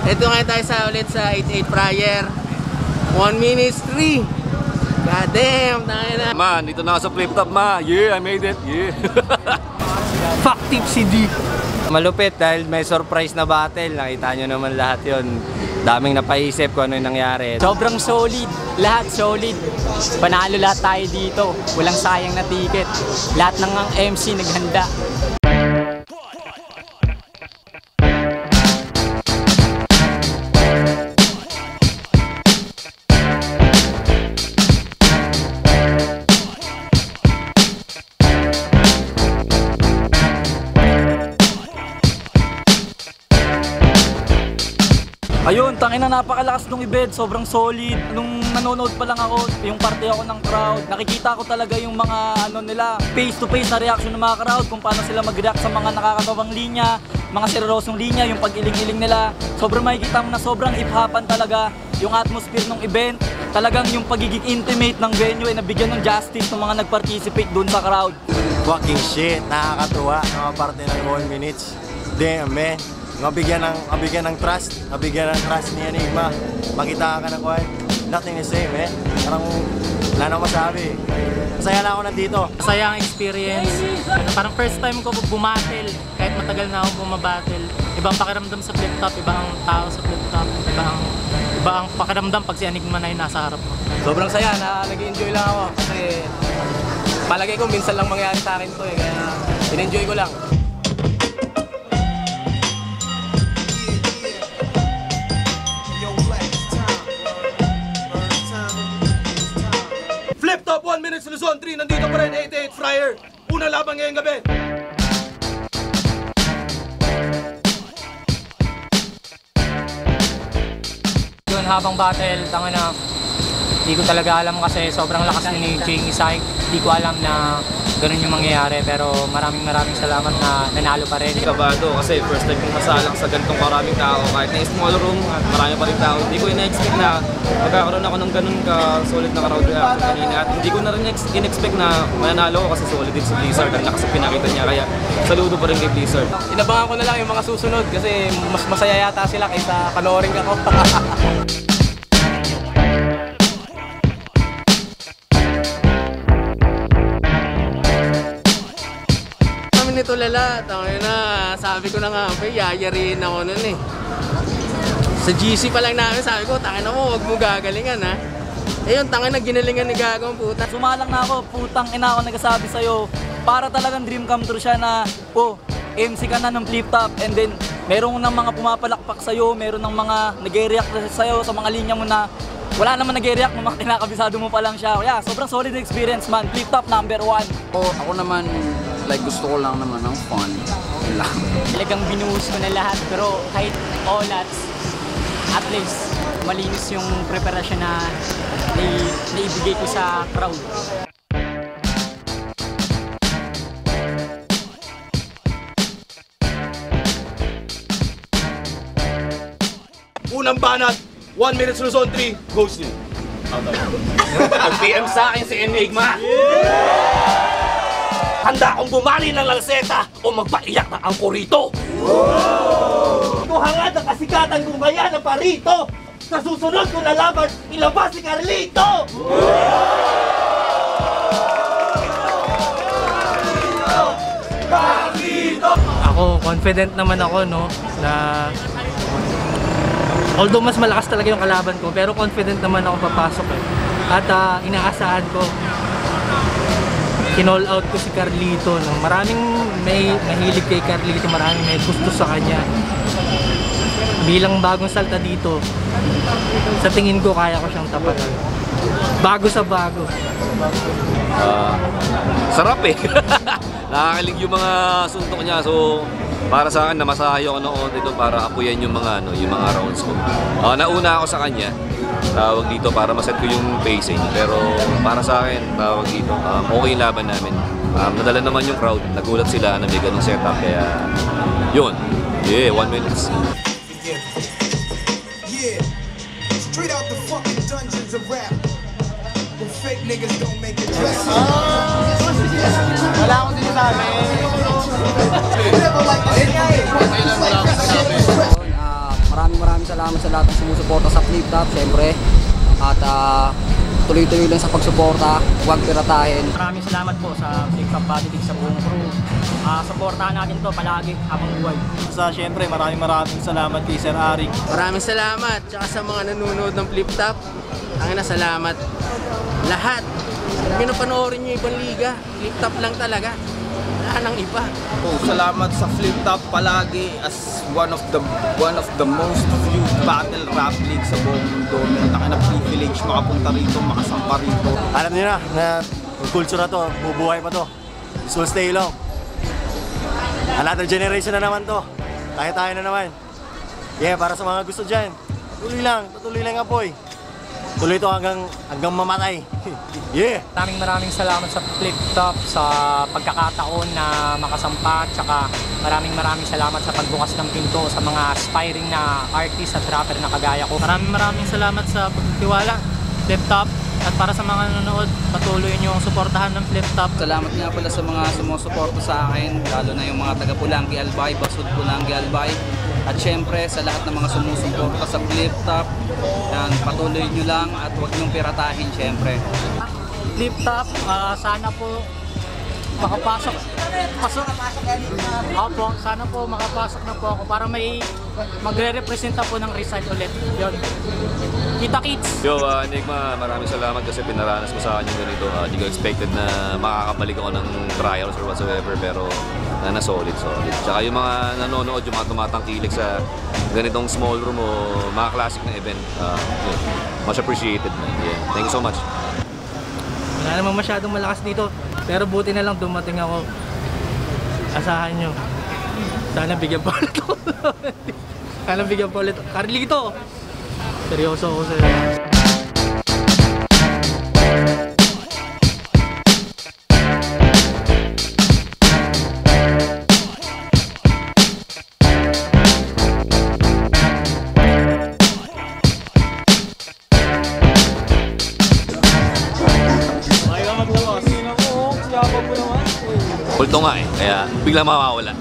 Ito nga tayo ulit sa 88 Fryer. 1 minute 3. God damn, na. Man, dito na ako sa flip top, ma. Yeah, I made it. Yeah. Fuck tip CD. Malupit dahil may surprise na battle. Nakita nyo naman lahat yon. Daming napaisip kung ano yung nangyari. Sobrang solid. Lahat solid. Panalo lahat tayo dito. Walang sayang na ticket. Lahat ng MC naghanda. Ayun, tangina, napakalakas nung event, sobrang solid. Nung nanonood pa lang ako, yung parte ako ng crowd, nakikita ko talaga yung mga ano nila, face to face na reaction ng mga crowd, kung paano sila mag-react sa mga nakakatawang linya, mga seryosong linya, yung pag-iling-iling nila. Sobrang makikita mo na sobrang hip-hopan talaga yung atmosphere ng event. Talagang yung pagiging intimate ng venue ay nabigyan ng justice ng mga nag-participate dun sa crowd. Fucking shit, nakakatuwa ng mga parte ng 1 minutes. Damn, man. Mabigyan ng trust ni Enigma. Makita ka ng kwan. Nothing the same, eh. Parang wala na masabi. Masaya na ako nandito. Masaya ang experience. Parang first time ko bumatel. Kahit matagal na ako bumabattle. Ibang pakiramdam sa flip top, ibang tao sa flip top, iba ang pakiramdam pag si Enigma na yung nasa harap mo. Sobrang saya na nag-enjoy lang ako kasi palagay ko minsan lang mangyayari sa akin to eh. Kaya in-enjoy ko lang. Flip top 1 minutes Luzon 3, nandito pa rin 88 Fryer. Unang laban ngayong gabi. Yun, habang battle, tanga na, hindi ko talaga alam kasi sobrang lakas ni Jing Isaac. Hindi ko alam na ganun yung mangyayari, pero maraming salamat na nanalo pa rin. Kabado kasi first time kong kasalang sa ganitong karaming tao. Kahit na small room, marami pa rin tao. Hindi ko ina-expect na magkakaroon ako ng ganun ka-solid na crowd reaction kanina. At hindi ko na rin in-expect na mananalo ako kasi solid din si Blizzard. Ang lakas ang pinakita niya, kaya saludo pa rin kay Blizzard. Inabangan ko na lang yung mga susunod kasi mas masaya yata sila kaysa panoorin ako. Ito lala, tangin na, sabi ko na nga, yayariin ako nun eh. Sa GC pa lang namin, sabi ko, tangin na mo, wag mo gagalingan ha. Eh yun, tangin na ginalingan ni Gagong puta. Sumalang na ako, putang ina ako nagsasabi sa'yo. Para talagang dream come true siya na, oh, MC ka na ng flip top, and then meron ng mga pumapalakpak sa'yo, meron ng mga nag-react sa'yo sa mga linya mo na wala naman nag-react, mga kinakabisado mo pa lang siya. Kaya sobrang solid experience man, flip top #1. Ako naman, like gusto ko lang naman ng fun. Lang. Talagang binuhos ko na lahat, pero kahit olats, at least malinis yung preparasyon na naibigay ko sa crowd. Unang banat, 1 minutes Luzon 3, Ghostly. Mag-PM sa akin si Enigma. Handa akong bumali ng lanseta o magpaiyak na ang kurito. Ito hangad ang kasikatan kong bayan ng Parito. Sa susunod kong lalaban, ilabas si Carlito. Ako, confident naman ako, no, na although mas malakas talaga yung kalaban ko, pero confident naman ako papasok eh. At inaasahan ko, kinall out ko si Carlito. No? Maraming may mahilig kay Carlito, maraming may gusto sa kanya. Bilang bagong salta dito, sa tingin ko kaya ko siyang tapatan. Bago sa bago. Sarap eh. Nakakalig yung mga suntok niya. So, para sa akin, namasahe ako noon dito para apuyan yung mga rounds ko. Nauna ako sa kanya. Tawag dito para maset ko yung pacing, pero para sa akin, tawag dito, okay yung laban namin. Nadala naman yung crowd, nagulat sila na may ganung setup, kaya yun, 1 minutes. Yeah, straight out the fucking dungeons of rap. The fake niggas don't make it dress. Wala akong sinasabi. maraming salamat sa lahat ng sumusuporta sa Flip Top, syempre. At tuloy-tuloy lang sa pagsuporta, huwag piratahin. Maraming salamat po sa Flip Top Bodyleague sa buong crew. Suportahan natin to palagi habang buhay. Syempre, maraming salamat kay Sir Arik. Maraming salamat. Tsaka sa mga nanonood ng Flip Top. Tangina, salamat. Lahat. Kung pinapanoorin nyo ibang liga, Flip Top lang talaga. Wala nang iba. Salamat sa Flip Top palagi as one of the most viewed battle rap league sa buong mundo. Meron na privilege makapunta rito, makasampa rito. Alam niyo na yung culture na to, bubuhay pa to. This will stay long. Another generation na naman to. Tayo na naman. Yeah, para sa mga gusto dyan, patuloy lang apoy. Tuloy ito hanggang mamatay. Yeah! Maraming salamat sa Flip Top sa pagkakataon na makasampa, tsaka maraming salamat sa pagbukas ng pinto sa mga aspiring na artist at rapper na kagaya ko. Maraming salamat sa pagtiwala, Flip Top. At para sa mga nanonood, patuloy nyo ang suportahan ng Flip Top. Salamat nga pala sa mga sumusuporta sa akin, lalo na yung mga taga Pulangi Albay, Basud Pulangi Albay. At syempre sa lahat ng mga sumusuporta sa Flip Top, yan, patuloy nyo lang at huwag nyong piratahin syempre. Flip Top, sana po makapasok. Sana po makapasok na po ako para may magre-representa po ng Rizal ulit. Yun. Kita kids! Yo, Enigma, maraming salamat kasi pinaranas mo sa akin yung ganito. Hindi ko expected na makakabalik ako ng trials or whatsoever, pero na solid. Tsaka yung mga nanonood, yung mga tumatangkilik sa ganitong small room o mga classic na event, much appreciated, man. Yeah. Thank you so much. Wala namang masyadong malakas dito, pero buti na lang dumating ako. Asahan nyo. Sana bigyan pa ulit ako. Sana bigyan pa ulit. Carlito! Seryoso ako sa'yo. Kulto nga kaya biglang mawawala.